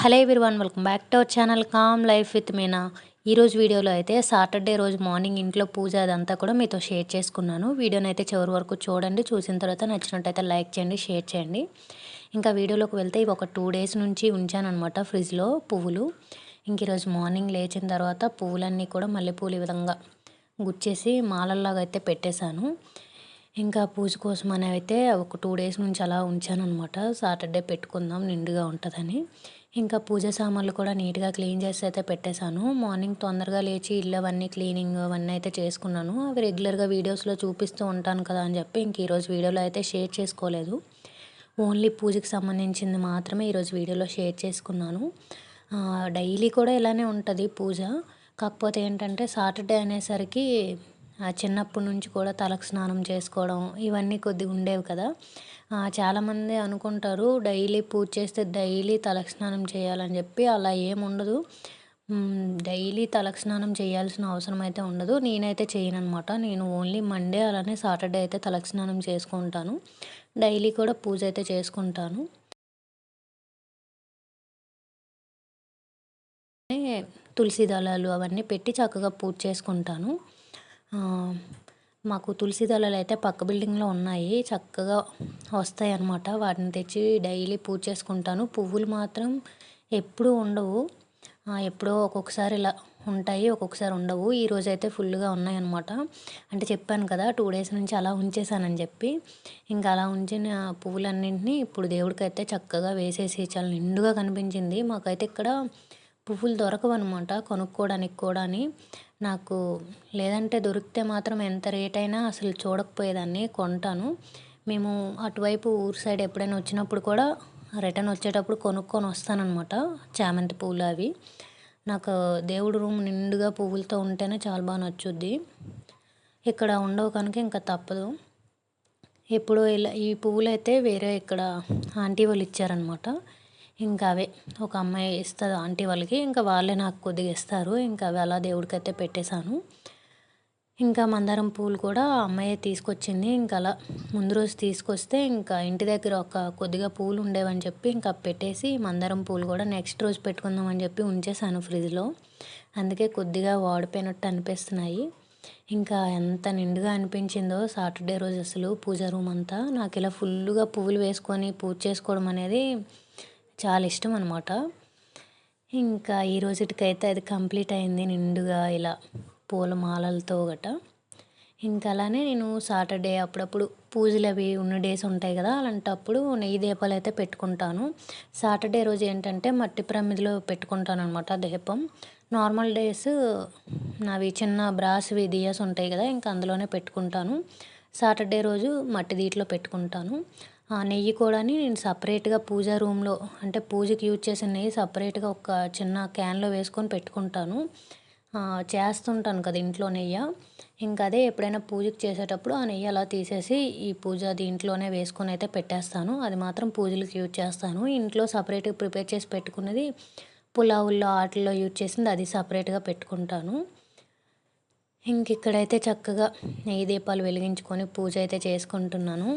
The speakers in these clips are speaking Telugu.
Hello everyone, welcome back to our channel calm life with Meena. ఈరోజు వీడియోలో అయితే సాటర్డే రోజు మార్నింగ్ ఇంట్లో పూజ అదంతా కూడా మీతో షేర్ చేసుకున్నాను. వీడియోని అయితే చివరి వరకు చూడండి. చూసిన తర్వాత నచ్చినట్టయితే లైక్ చేయండి, షేర్ చేయండి. ఇంకా వీడియోలోకి వెళ్తే ఇవి ఒక 2 డేస్ నుంచి ఉంచానమాట ఫ్రిడ్జ్లో పువ్వులు. ఇంక ఈరోజు మార్నింగ్ లేచిన తర్వాత పువ్వులన్నీ కూడా మల్లెపూలు ఈ విధంగా గుచ్చేసి మాలల్లాగా అయితే పెట్టేశాను. ఇంకా పూజ కోసం అని అయితే ఒక 2 డేస్ నుంచి అలా ఉంచాననమాట. సాటర్డే పెట్టుకుందాం నిండుగా ఉంటుందని. ఇంకా పూజ సామాన్లు కూడా నీట్గా క్లీన్ చేసి అయితే పెట్టేశాను. మార్నింగ్ తొందరగా లేచి ఇల్లు అవన్నీ క్లీనింగ్ అవన్నీ అయితే చేసుకున్నాను. అవి రెగ్యులర్గా వీడియోస్లో చూపిస్తూ ఉంటాను కదా అని చెప్పి ఇంక ఈరోజు వీడియోలో అయితే షేర్ చేసుకోలేదు. ఓన్లీ పూజకి సంబంధించింది మాత్రమే ఈరోజు వీడియోలో షేర్ చేసుకున్నాను. డైలీ కూడా ఇలానే ఉంటుంది పూజ. కాకపోతే ఏంటంటే సాటర్డే అనేసరికి చిన్నప్పటి నుంచి కూడా తలకు స్నానం చేసుకోవడం ఇవన్నీ కొద్దిగా ఉండేవి కదా. చాలామంది అనుకుంటారు డైలీ పూజ చేస్తే డైలీ తలకు స్నానం చేయాలని చెప్పి. అలా ఏముండదు. డైలీ తలకు స్నానం చేయాల్సిన అవసరం అయితే ఉండదు. నేనైతే చేయననమాట. నేను ఓన్లీ మండే అలానే సాటర్డే అయితే తలకు స్నానం చేసుకుంటాను. డైలీ కూడా పూజ అయితే చేసుకుంటాను. తులసి దళాలు అవన్నీ పెట్టి చక్కగా పూజ చేసుకుంటాను. మాకు తులసి దళాలు అయితే పక్క బిల్డింగ్లో ఉన్నాయి. చక్కగా వస్తాయి అన్నమాట. వాటిని తెచ్చి డైలీ పూజ చేసుకుంటాను. పువ్వులు మాత్రం ఎప్పుడూ ఉండవు. ఎప్పుడో ఒక్కొక్కసారి ఇలా ఉంటాయి, ఒక్కొక్కసారి ఉండవు. ఈరోజు అయితే ఫుల్గా ఉన్నాయన్నమాట. అంటే చెప్పాను కదా 2 డేస్ నుంచి అలా ఉంచేసానని చెప్పి. ఇంకా అలా ఉంచిన పువ్వులన్నింటినీ ఇప్పుడు దేవుడికైతే చక్కగా వేసేసి చాలా నిండుగా కనిపించింది. మాకైతే ఇక్కడ పువ్వులు దొరకవన్నమాట కొనుక్కోవడానికి కూడా. నాకు లేదంటే దొరికితే మాత్రం ఎంత రేట్ అయినా అసలు చూడకపోయేదాన్ని, కొంటాను. మేము అటువైపు ఊరు సైడ్ ఎప్పుడైనా వచ్చినప్పుడు కూడా రిటర్న్ వచ్చేటప్పుడు కొనుక్కొని వస్తానన్నమాట చామంతి పువ్వులు అవి. నాకు దేవుడు రూమ్ నిండుగా పువ్వులతో ఉంటేనే చాలా బాగా నచ్చుద్ది. ఇక్కడ ఉండవు కనుక ఇంకా తప్పదు. ఎప్పుడో ఇలా ఈ పువ్వులు అయితే వేరే ఇక్కడ ఆంటీ వాళ్ళు ఇచ్చారనమాట. ఇంకా అవే ఒక అమ్మాయి ఇస్తుంది ఆంటీ వాళ్ళకి. ఇంకా వాళ్ళే నాకు కొద్దిగా ఇస్తారు. ఇంకా అవి అలా దేవుడికైతే పెట్టేశాను. ఇంకా మందారం పూలు కూడా అమ్మాయి తీసుకొచ్చింది. ఇంకా అలా ముందు రోజు తీసుకొస్తే ఇంకా ఇంటి దగ్గర ఒక కొద్దిగా పూలు ఉండేవని చెప్పి ఇంకా పెట్టేసి మందారం పూలు కూడా నెక్స్ట్ రోజు పెట్టుకుందామని చెప్పి ఉంచేసాను ఫ్రిడ్జ్లో. అందుకే కొద్దిగా వాడిపోయినట్టు అనిపిస్తున్నాయి. ఇంకా ఎంత నిండుగా అనిపించిందో సాటర్డే రోజు అసలు పూజ రూమ్ అంతా. నాకు ఇలా ఫుల్గా పువ్వులు వేసుకొని పూజ చేసుకోవడం అనేది చాలా ఇష్టం అనమాట. ఇంకా ఈ రోజుటికైతే అది కంప్లీట్ అయింది నిండుగా ఇలా పూల మాలలతో గట. ఇంకా అలానే నేను సాటర్డే అప్పుడప్పుడు పూజలు అవి ఉన్న డేస్ ఉంటాయి కదా, అలాంటప్పుడు నెయ్యి దీపాలు అయితే పెట్టుకుంటాను. సాటర్డే రోజు ఏంటంటే మట్టి ప్రమిదిలో పెట్టుకుంటాను అనమాట దీపం. నార్మల్ డేస్ నావి చిన్న బ్రాస్వి దియాస్ ఉంటాయి కదా, ఇంకా అందులోనే పెట్టుకుంటాను. సాటర్డే రోజు మట్టి దీంట్లో పెట్టుకుంటాను. ఆ నెయ్యి కూడా నేను సపరేట్గా పూజ రూమ్లో, అంటే పూజకి యూజ్ చేసిన నెయ్యి సపరేట్గా ఒక చిన్న క్యాన్లో వేసుకొని పెట్టుకుంటాను. చేస్తుంటాను కదా ఇంట్లో నెయ్యి. ఇంకా అదే ఎప్పుడైనా పూజకి చేసేటప్పుడు ఆ నెయ్యి అలా తీసేసి ఈ పూజ దీంట్లోనే వేసుకొని అయితే పెట్టేస్తాను. అది మాత్రం పూజలకు యూజ్ చేస్తాను. ఇంట్లో సపరేట్గా ప్రిపేర్ చేసి పెట్టుకున్నది పులావుల్లో ఆటల్లో యూజ్ చేసింది అది సపరేట్గా పెట్టుకుంటాను. ఇంక ఇక్కడైతే చక్కగా నెయ్యి దీపాలు వెలిగించుకొని పూజ అయితే చేసుకుంటున్నాను.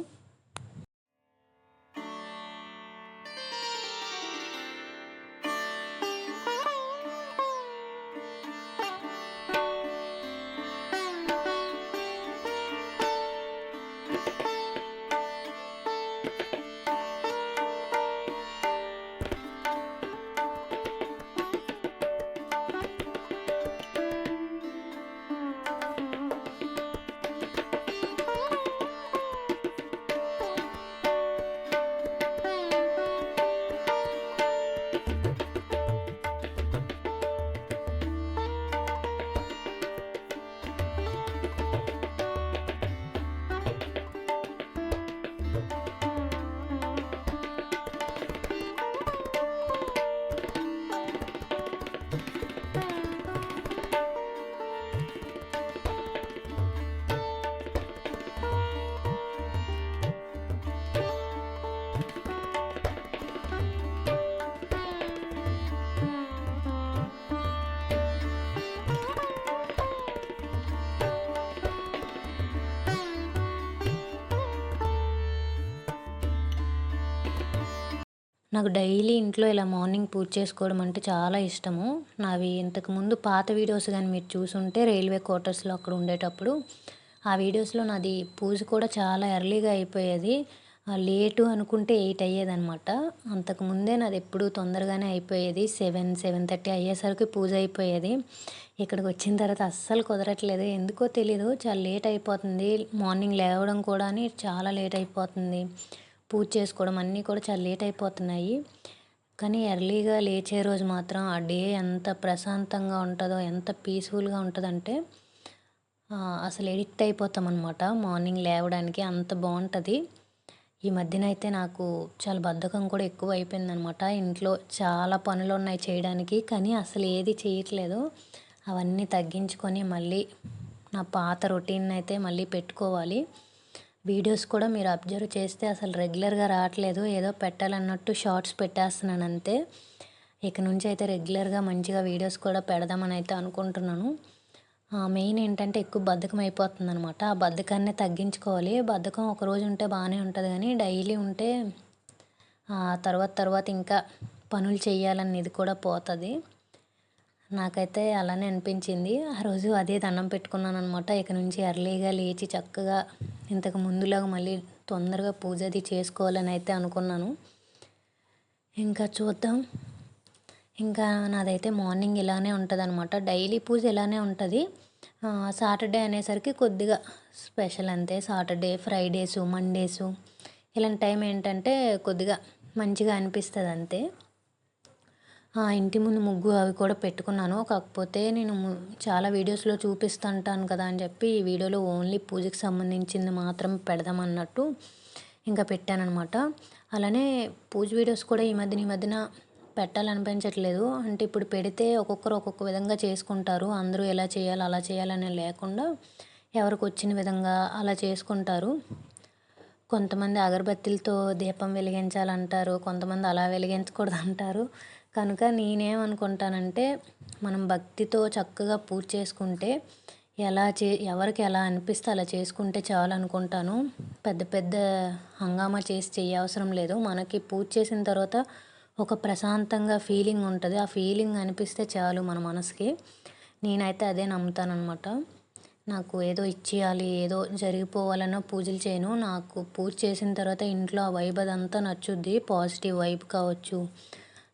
నాకు డైలీ ఇంట్లో ఇలా మార్నింగ్ పూజ చేసుకోవడం అంటే చాలా ఇష్టము. నావి ఇంతకుముందు పాత వీడియోస్ గాని మీరు చూసుంటే రైల్వే క్వార్టర్స్‌లో అక్కడ ఉండేటప్పుడు, ఆ వీడియోస్‌లో నాది పూజ కూడా చాలా ఎర్లీగా అయిపోయేది. లేటు అనుకుంటే 8 అయ్యేదనమాట. అంతకుముందే నాదెప్పుడూ తొందరగానే అయిపోయేది. 7, 7:30 అయ్యేసరికి పూజ అయిపోయేది. ఇక్కడికొచ్చిన తర్వాత అస్సలు కుదరట్లేదు. ఎందుకో తెలీదు. చాలా లేట్ అయిపోతుంది. మార్నింగ్ లేవడం కూడాని చాలా లేట్ అయిపోతుంది. పూజ చేసుకోవడం అన్నీ కూడా చాలా లేట్ అయిపోతున్నాయి. కానీ ఎర్లీగా లేచే రోజు మాత్రం ఆ డే ఎంత ప్రశాంతంగా ఉంటదో, ఎంత పీస్‌ఫుల్‌గా ఉంటదంటే అసలు ఎడిక్ట్ అయిపోతామనమాట. మార్నింగ్ లేవడానికి అంత బావుంటది. ఈ మధ్యన అయితే నాకు చాలా బద్ధకం కూడా ఎక్కువ అయిపోయిందనమాట. ఇంట్లో చాలా పనులున్నాయి చేయడానికి. కానీ అసలు ఏది చేయట్లేదు. అవన్నీ తగ్గించుకొని మళ్ళీ నా పాత రొటీన్‌నయితే మళ్ళీ పెట్టుకోవాలి. వీడియోస్ కూడా మీరు అబ్జర్వ్ చేస్తే అసలు రెగ్యులర్‌గా రావట్లేదు. ఏదో పెట్టాలన్నట్టు షార్ట్స్ పెట్టేస్తున్నాను అంతే. ఇక నుంచి అయితే రెగ్యులర్‌గా మంచిగా వీడియోస్ కూడా పెడదామని అయితే అనుకుంటున్నాను. మెయిన్ ఏంటంటే ఎక్కువ బద్ధకం అయిపోతుందనమాట. ఆ బద్ధకాన్ని తగ్గించుకోవాలి. బద్ధకం ఒకరోజు ఉంటే బాగానే ఉంటది కానీ డైలీ ఉంటే తర్వాత ఇంకా పనులు చేయాలన్న ఇది కూడా పోతది. నాకైతే అలానే అనిపించింది. ఆ రోజు అదే దండం పెట్టుకున్నాననమాట. ఇక నుంచి ఎర్లీగా లేచి చక్కగా ఇంతకు ముందులాగా మళ్ళీ తొందరగా పూజ అది చేసుకోవాలని అయితే అనుకున్నాను. ఇంకా చూద్దాం. ఇంకా నాదైతే మార్నింగ్ ఇలానే ఉంటదనమాట. డైలీ పూజ ఇలానే ఉంటది. సాటర్డే అనేసరికి కొద్దిగా స్పెషల్ అంతే. సాటర్డే, ఫ్రైడేసు, మండేసు ఇలాంటి టైం ఏంటంటే కొద్దిగా మంచిగా అనిపిస్తది అంతే. ఇంటి ముందు ముగ్గు అవి కూడా పెట్టుకున్నాను. కాకపోతే నేను చాలా వీడియోస్‌లో చూపిస్తుంటాను కదా అని చెప్పి ఈ వీడియోలో ఓన్లీ పూజకి సంబంధించింది మాత్రం పెడదామన్నట్టు ఇంకా పెట్టాననమాట. అలానే పూజ వీడియోస్ కూడా ఈ మధ్యన పెట్టాలనిపించట్లేదు. అంటే ఇప్పుడు పెడితే ఒక్కొక్కరు ఒక్కొక్క విధంగా చేసుకుంటారు. అందరూ ఎలా చేయాలి, అలా చేయాలని లేకుండా ఎవరికొచ్చిన విధంగా అలా చేసుకుంటారు. కొంతమంది అగరబత్తీలతో దీపం వెలిగించాలంటారు. కొంతమంది అలా వెలిగించకూడదంటారు. కనుక నేనేమనుకుంటానంటే మనం భక్తితో చక్కగా పూజ చేసుకుంటే ఎవరికి ఎలా అనిపిస్తే అలా చేసుకుంటే చాలనుకుంటాను. పెద్ద పెద్ద హంగామా చేసి చెయ్యవసరం లేదు. మనకి పూజ చేసిన తర్వాత ఒక ప్రశాంతంగా ఫీలింగ్ ఉంటది. ఆ ఫీలింగ్ అనిపిస్తే చాలు మన మనసుకి. నేనైతే అదే నమ్ముతాననమాట. నాకు ఏదో ఇచ్చేయాలి, ఏదో జరిగిపోవాలన్న పూజలు చేయను. నాకు పూజ చేసిన తర్వాత ఇంట్లో ఆ వైబ్ అదంతా నచ్చుద్ది. పాజిటివ్ వైబ్ కావచ్చు.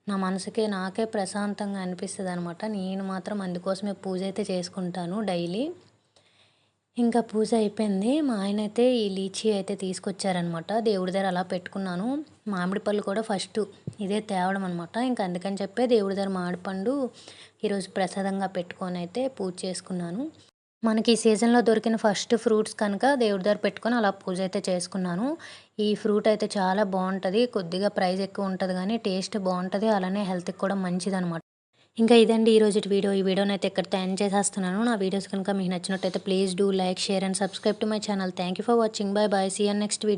నా మనసుకే నాకే ప్రశాంతంగా అనిపిస్తదనమాట. నేను మాత్రం అందుకోసమే పూజ అయితే చేసుకుంటాను డైలీ. ఇంకా పూజ అయిపోయింది. మా ఆయనైతే ఈ లీచీ అయితే తీసుకొచ్చారనమాట. దేవుడి దగ్గర అలా పెట్టుకున్నాను. మామిడి పళ్ళు కూడా ఫస్టు ఇదే తేవడం అనమాట. ఇంక అందుకని చెప్పే దేవుడి దగ్గర మామిడిపండు ఈరోజు ప్రసాదంగా పెట్టుకొని అయితే పూజ చేసుకున్నాను. మనకి ఈ సీజన్‌లో దొరికిన ఫస్ట్ ఫ్రూట్స్ కనుక దేవుడి దగ్గర పెట్టుకొని అలా పూజ అయితే చేసుకున్నాను. ఈ ఫ్రూట్ అయితే చాలా బావుంటది. కొద్దిగా ప్రైస్ ఎక్కువ ఉంటది గానీ టేస్ట్ బావుంటది. అలానే హెల్త్‌కి కూడా మంచిదనమాట. ఇంకా ఇదండి ఈరోజుటి వీడియో. ఈ వీడియోనైతే ఇక్కడితో ఎండ్ చేసేస్తున్నాను. నా వీడియోస్ కనుక మీకు నచ్చినట్టయితే please do like, share and subscribe to my channel. Thank you for watching. Bye bye. See you next video.